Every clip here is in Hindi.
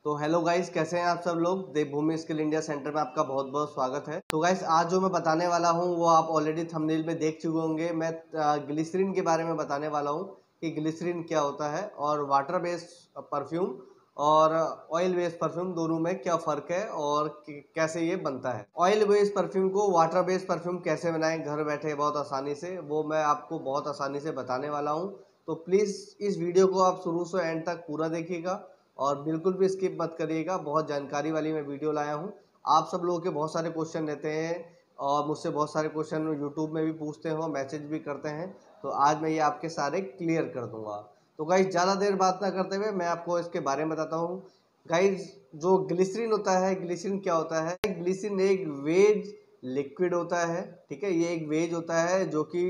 तो हेलो गाइस, कैसे हैं आप सब लोग। देवभूमि स्किल इंडिया सेंटर में आपका बहुत बहुत स्वागत है। तो गाइस, आज जो मैं बताने वाला हूं वो आप ऑलरेडी थंबनेल में देख चुके होंगे। मैं ग्लिसरीन के बारे में बताने वाला हूं कि ग्लिसरीन क्या होता है और वाटर बेस्ड परफ्यूम और ऑयल बेस्ड परफ्यूम दोनों में क्या फ़र्क है और कैसे ये बनता है। ऑयल बेस्ड परफ्यूम को वाटर बेस्ड परफ्यूम कैसे बनाएं घर बैठे बहुत आसानी से, वो मैं आपको बहुत आसानी से बताने वाला हूँ। तो प्लीज़ इस वीडियो को आप शुरू से एंड तक पूरा देखिएगा और बिल्कुल भी स्किप मत करिएगा। बहुत जानकारी वाली मैं वीडियो लाया हूँ। आप सब लोगों के बहुत सारे क्वेश्चन रहते हैं और मुझसे बहुत सारे क्वेश्चन यूट्यूब में भी पूछते हो, मैसेज भी करते हैं, तो आज मैं ये आपके सारे क्लियर कर दूंगा। तो गाइज, ज़्यादा देर बात ना करते हुए मैं आपको इसके बारे में बताता हूँ। गाइज, जो ग्लिसरीन होता है, ग्लिसरीन क्या होता है? ग्लिसरीन एक वेज लिक्विड होता है। ठीक है, ये एक वेज होता है जो कि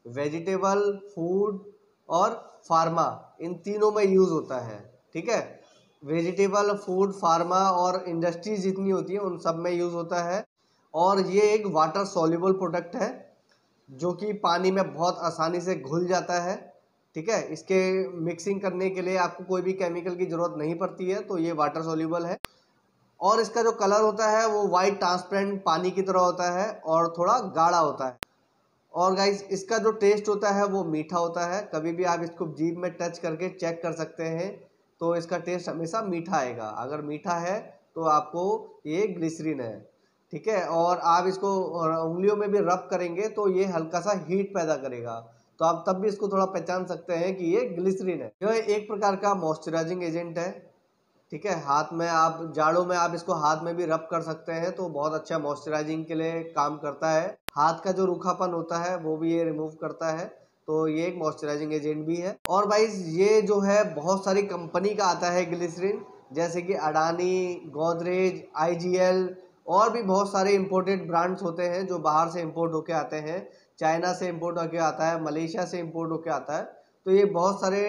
वेजिटेबल, फूड और फार्मा इन तीनों में यूज़ होता है। ठीक है, वेजिटेबल, फूड, फार्मा और इंडस्ट्रीज जितनी होती है उन सब में यूज़ होता है। और ये एक वाटर सॉल्युबल प्रोडक्ट है जो कि पानी में बहुत आसानी से घुल जाता है। ठीक है, इसके मिक्सिंग करने के लिए आपको कोई भी केमिकल की ज़रूरत नहीं पड़ती है, तो ये वाटर सॉल्युबल है। और इसका जो कलर होता है वो वाइट ट्रांसपेरेंट पानी की तरह होता है और थोड़ा गाढ़ा होता है। और गाइस, इसका जो टेस्ट होता है वो मीठा होता है। कभी भी आप इसको जीभ में टच करके चेक कर सकते हैं, तो इसका टेस्ट हमेशा मीठा आएगा। अगर मीठा है तो आपको ये ग्लिसरीन है। ठीक है, और आप इसको उंगलियों में भी रब करेंगे तो ये हल्का सा हीट पैदा करेगा, तो आप तब भी इसको थोड़ा पहचान सकते हैं कि ये ग्लिसरीन है। यह एक प्रकार का मॉइस्चराइजिंग एजेंट है। ठीक है, हाथ में आप जाड़ों में आप इसको हाथ में भी रब कर सकते हैं, तो बहुत अच्छा मॉइस्चराइजिंग के लिए काम करता है। हाथ का जो रूखापन होता है वो भी ये रिमूव करता है, तो ये एक मॉइस्चराइजिंग एजेंट भी है। और भाई, ये जो है बहुत सारी कंपनी का आता है ग्लिसरीन, जैसे कि अडानी, गोदरेज, आईजीएल और भी बहुत सारे इंपोर्टेड ब्रांड्स होते हैं जो बाहर से इंपोर्ट होके आते हैं। चाइना से इंपोर्ट होके आता है, मलेशिया से इंपोर्ट होके आता है। तो ये बहुत सारे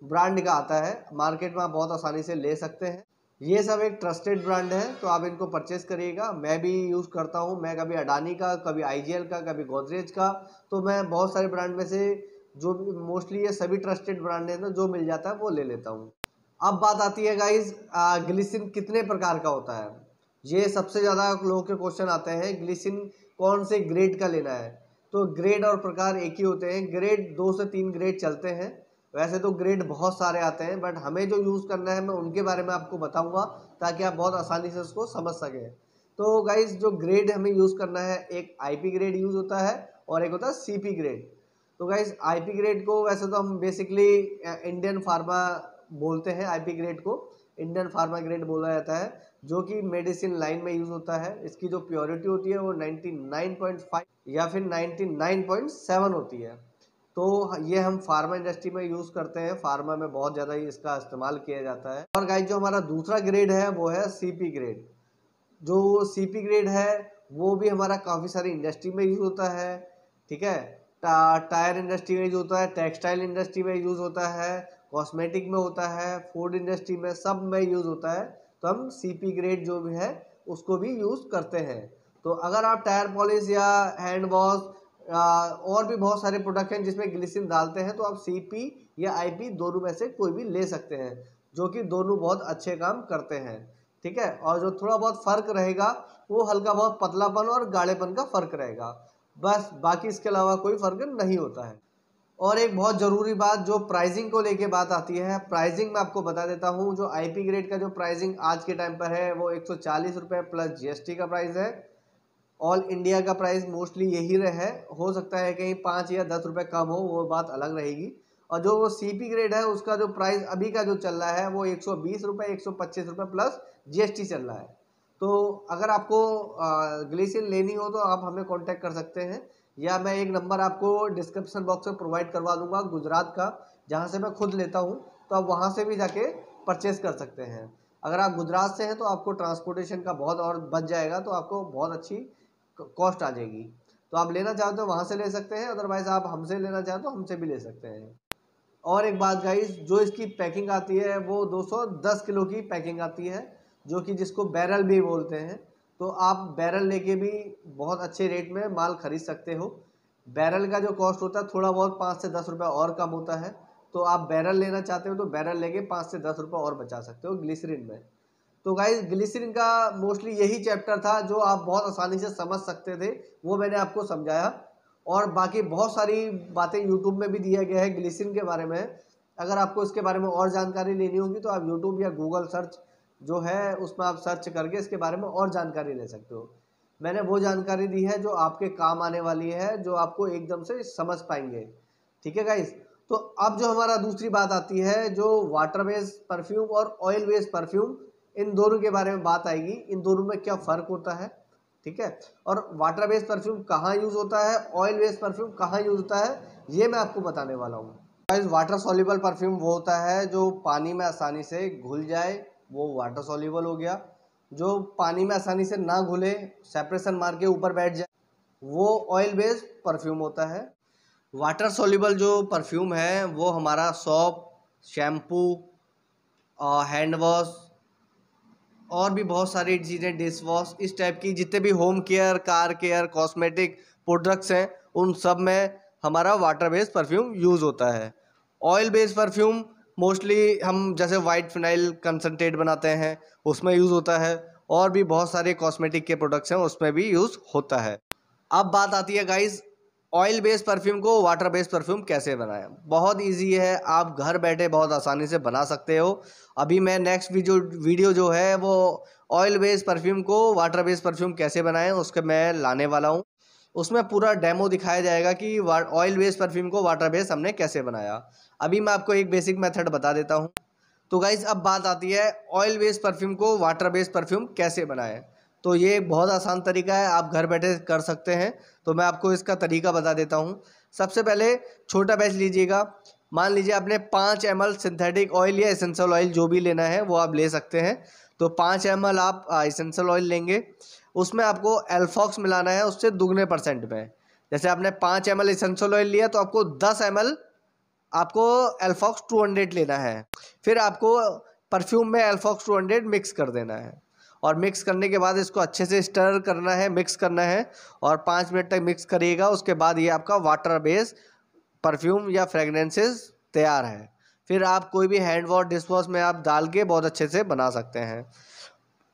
ब्रांड का आता है, मार्केट में आप बहुत आसानी से ले सकते हैं। ये सब एक ट्रस्टेड ब्रांड है, तो आप इनको परचेज करिएगा। मैं भी यूज़ करता हूँ, मैं कभी अडानी का, कभी आईजीएल का, कभी गोदरेज का। तो मैं बहुत सारे ब्रांड में से जो भी मोस्टली ये सभी ट्रस्टेड ब्रांड है ना, जो मिल जाता है वो ले लेता हूँ। अब बात आती है गाइज, ग्लिसरीन कितने प्रकार का होता है। ये सबसे ज़्यादा लोगों के क्वेश्चन आते हैं, ग्लिसरीन कौन से ग्रेड का लेना है। तो ग्रेड और प्रकार एक ही होते हैं। ग्रेड 2 से 3 ग्रेड चलते हैं। वैसे तो ग्रेड बहुत सारे आते हैं, बट हमें जो यूज़ करना है मैं उनके बारे में आपको बताऊंगा ताकि आप बहुत आसानी से उसको समझ सकें। तो गाइज, जो ग्रेड हमें यूज़ करना है, एक आईपी ग्रेड यूज़ होता है और एक होता है सीपी ग्रेड। तो गाइज, आईपी ग्रेड को वैसे तो हम बेसिकली इंडियन फार्मा बोलते हैं। आईपी ग्रेड को इंडियन फार्मा ग्रेड बोला जाता है, जो कि मेडिसिन लाइन में यूज़ होता है। इसकी जो प्योरिटी होती है वो 99.5 या फिर 99.7 होती है। तो ये हम फार्मा इंडस्ट्री में यूज़ करते हैं, फार्मा में बहुत ज़्यादा ही इसका इस्तेमाल किया जाता है। और गाइस, जो हमारा दूसरा ग्रेड है वो है सीपी ग्रेड। जो सीपी ग्रेड है वो भी हमारा काफ़ी सारी इंडस्ट्री में यूज़ होता है। ठीक है, टायर इंडस्ट्री में यूज़ होता है, टेक्सटाइल इंडस्ट्री में यूज़ होता है, कॉस्मेटिक में होता है, फूड इंडस्ट्री में, सब में यूज़ होता है। तो हम सीपी ग्रेड जो भी है उसको भी यूज़ करते हैं। तो अगर आप टायर पॉलिश या हैंड वॉश और भी बहुत सारे प्रोडक्ट हैं जिसमें ग्लिसरीन डालते हैं, तो आप सीपी या आईपी दोनों में से कोई भी ले सकते हैं, जो कि दोनों बहुत अच्छे काम करते हैं। ठीक है, और जो थोड़ा बहुत फ़र्क रहेगा वो हल्का बहुत पतलापन और गाढ़ेपन का फ़र्क रहेगा, बस। बाकी इसके अलावा कोई फ़र्क नहीं होता है। और एक बहुत ज़रूरी बात, जो प्राइसिंग को लेके बात आती है, प्राइसिंग मैं आपको बता देता हूँ। जो आईपी ग्रेड का जो प्राइसिंग आज के टाइम पर है वो 140 रुपये प्लस जीएसटी का प्राइस है। ऑल इंडिया का प्राइस मोस्टली यही रहे। हो सकता है कहीं 5 या 10 रुपये कम हो, वो बात अलग रहेगी। और जो वो सीपी ग्रेड है उसका जो प्राइस अभी का जो चल रहा है वो 120 रुपये, 125 रुपये प्लस जीएसटी चल रहा है। तो अगर आपको ग्लिसरीन लेनी हो तो आप हमें कांटेक्ट कर सकते हैं, या मैं एक नंबर आपको डिस्क्रिप्शन बॉक्स में प्रोवाइड करवा दूंगा गुजरात का, जहाँ से मैं खुद लेता हूँ। तो आप वहाँ से भी जाके परचेस कर सकते हैं। अगर आप गुजरात से हैं तो आपको ट्रांसपोर्टेशन का बहुत और बच जाएगा, तो आपको बहुत अच्छी कॉस्ट आ जाएगी। तो आप लेना चाहो तो वहाँ से ले सकते हैं, अदरवाइज आप हमसे लेना चाहो तो हमसे भी ले सकते हैं। और एक बात गाइस, जो इसकी पैकिंग आती है वो 210 किलो की पैकिंग आती है, जो कि जिसको बैरल भी बोलते हैं। तो आप बैरल लेके भी बहुत अच्छे रेट में माल खरीद सकते हो। बैरल का जो कॉस्ट होता है थोड़ा बहुत 5 से 10 रुपये और कम होता है। तो आप बैरल लेना चाहते हो तो बैरल लेके 5 से 10 रुपये और बचा सकते हो ग्लिसरीन में। तो गाइस ग्लिसरीन का मोस्टली यही चैप्टर था जो आप बहुत आसानी से समझ सकते थे, वो मैंने आपको समझाया। और बाकी बहुत सारी बातें यूट्यूब में भी दिया गया है ग्लिसरीन के बारे में। अगर आपको इसके बारे में और जानकारी लेनी होगी तो आप यूट्यूब या गूगल सर्च जो है उसमें आप सर्च करके इसके बारे में और जानकारी ले सकते हो। मैंने वो जानकारी दी है जो आपके काम आने वाली है, जो आपको एकदम से समझ पाएंगे। ठीक है गाइस। तो अब जो हमारा दूसरी बात आती है, जो वाटर बेस्ड परफ्यूम और ऑयल बेस्ड परफ्यूम, इन दोनों के बारे में बात आएगी। इन दोनों में क्या फ़र्क होता है, ठीक है, और वाटर बेस्ड परफ्यूम कहाँ यूज़ होता है, ऑयल बेस्ड परफ्यूम कहाँ यूज़ होता है, ये मैं आपको बताने वाला हूँ। गाइस वाटर सॉल्युबल परफ्यूम वो होता है जो पानी में आसानी से घुल जाए, वो वाटर सॉल्युबल हो गया। जो पानी में आसानी से ना घुले, सेपरेशन मार के ऊपर बैठ जाए, वो ऑयल बेस्ड परफ्यूम होता है। वाटर सॉल्युबल जो परफ्यूम है वो हमारा सॉप, शैम्पू, हैंड वॉश और भी बहुत सारी चीज़ें, डिश वॉश, इस टाइप की जितने भी home care, car care, cosmetic products हैं, उन सब में हमारा वाटर बेस्ड परफ्यूम यूज़ होता है। ऑयल बेस्ड परफ्यूम मोस्टली हम जैसे वाइट फिनाइल कंसनट्रेट बनाते हैं उसमें यूज़ होता है, और भी बहुत सारे कॉस्मेटिक के प्रोडक्ट्स हैं उसमें भी यूज़ होता है। अब बात आती है गाइस, ऑयल बेस्ड परफ्यूम को वाटर बेस्ड परफ्यूम कैसे बनाएं। बहुत इजी है, आप घर बैठे बहुत आसानी से बना सकते हो। अभी मैं नेक्स्ट वीडियो जो है वो ऑयल बेस्ड परफ्यूम को वाटर बेस्ड परफ्यूम कैसे बनाएं उसके मैं लाने वाला हूं। उसमें पूरा डेमो दिखाया जाएगा कि ऑयल बेस्ड परफ्यूम को वाटर बेस्ड हमने कैसे बनाया। अभी मैं आपको एक बेसिक मेथड बता देता हूँ। तो गाइज अब बात आती है ऑयल बेस्ड परफ्यूम को वाटर बेस्ड परफ्यूम कैसे बनाएं। तो ये बहुत आसान तरीका है, आप घर बैठे कर सकते हैं। तो मैं आपको इसका तरीका बता देता हूँ। सबसे पहले छोटा बैच लीजिएगा। मान लीजिए आपने 5 ml सिंथेटिक ऑयल या एसेंशियल ऑयल जो भी लेना है वो आप ले सकते हैं। तो 5 ml आप एसेंशियल ऑयल लेंगे, उसमें आपको एल्फॉक्स मिलाना है उससे दुगने % में। जैसे आपने 5 ml एसेंशियल ऑयल लिया तो आपको 10 ml आपको एल्फॉक्स 200 लेना है। फिर आपको परफ्यूम में एल्फॉक्स 200 मिक्स कर देना है, और मिक्स करने के बाद इसको अच्छे से स्टर करना है, मिक्स करना है, और 5 मिनट तक मिक्स करिएगा। उसके बाद ये आपका वाटर बेस्ड परफ्यूम या फ्रेगनेंसेस तैयार है। फिर आप कोई भी हैंड वॉश, डिश वॉश में आप डाल के बहुत अच्छे से बना सकते हैं।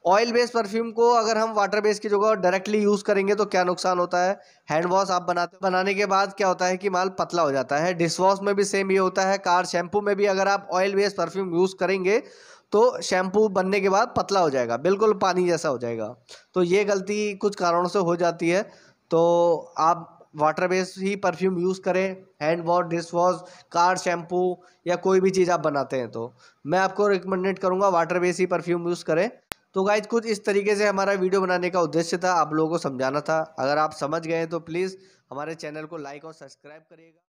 ऑयल बेस्ड परफ्यूम को अगर हम वाटर बेस्ड की जगह डायरेक्टली यूज़ करेंगे तो क्या नुकसान होता है। हैंड वॉश आप बनाने के बाद क्या होता है कि माल पतला हो जाता है। डिश वॉश में भी सेम ये होता है। कार शैम्पू में भी अगर आप ऑयल बेस्ड परफ्यूम यूज़ करेंगे तो शैम्पू बनने के बाद पतला हो जाएगा, बिल्कुल पानी जैसा हो जाएगा। तो ये गलती कुछ कारणों से हो जाती है। तो आप वाटर बेस्ड ही परफ्यूम यूज़ करें, hand wash, dish wash, car shampoo या कोई भी चीज़ आप बनाते हैं तो मैं आपको रिकमेंडेड करूँगा वाटर बेस्ड ही परफ्यूम यूज़ करें। तो गाइज कुछ इस तरीके से हमारा वीडियो बनाने का उद्देश्य था, आप लोगों को समझाना था। अगर आप समझ गए तो प्लीज़ हमारे चैनल को लाइक और सब्सक्राइब करिएगा।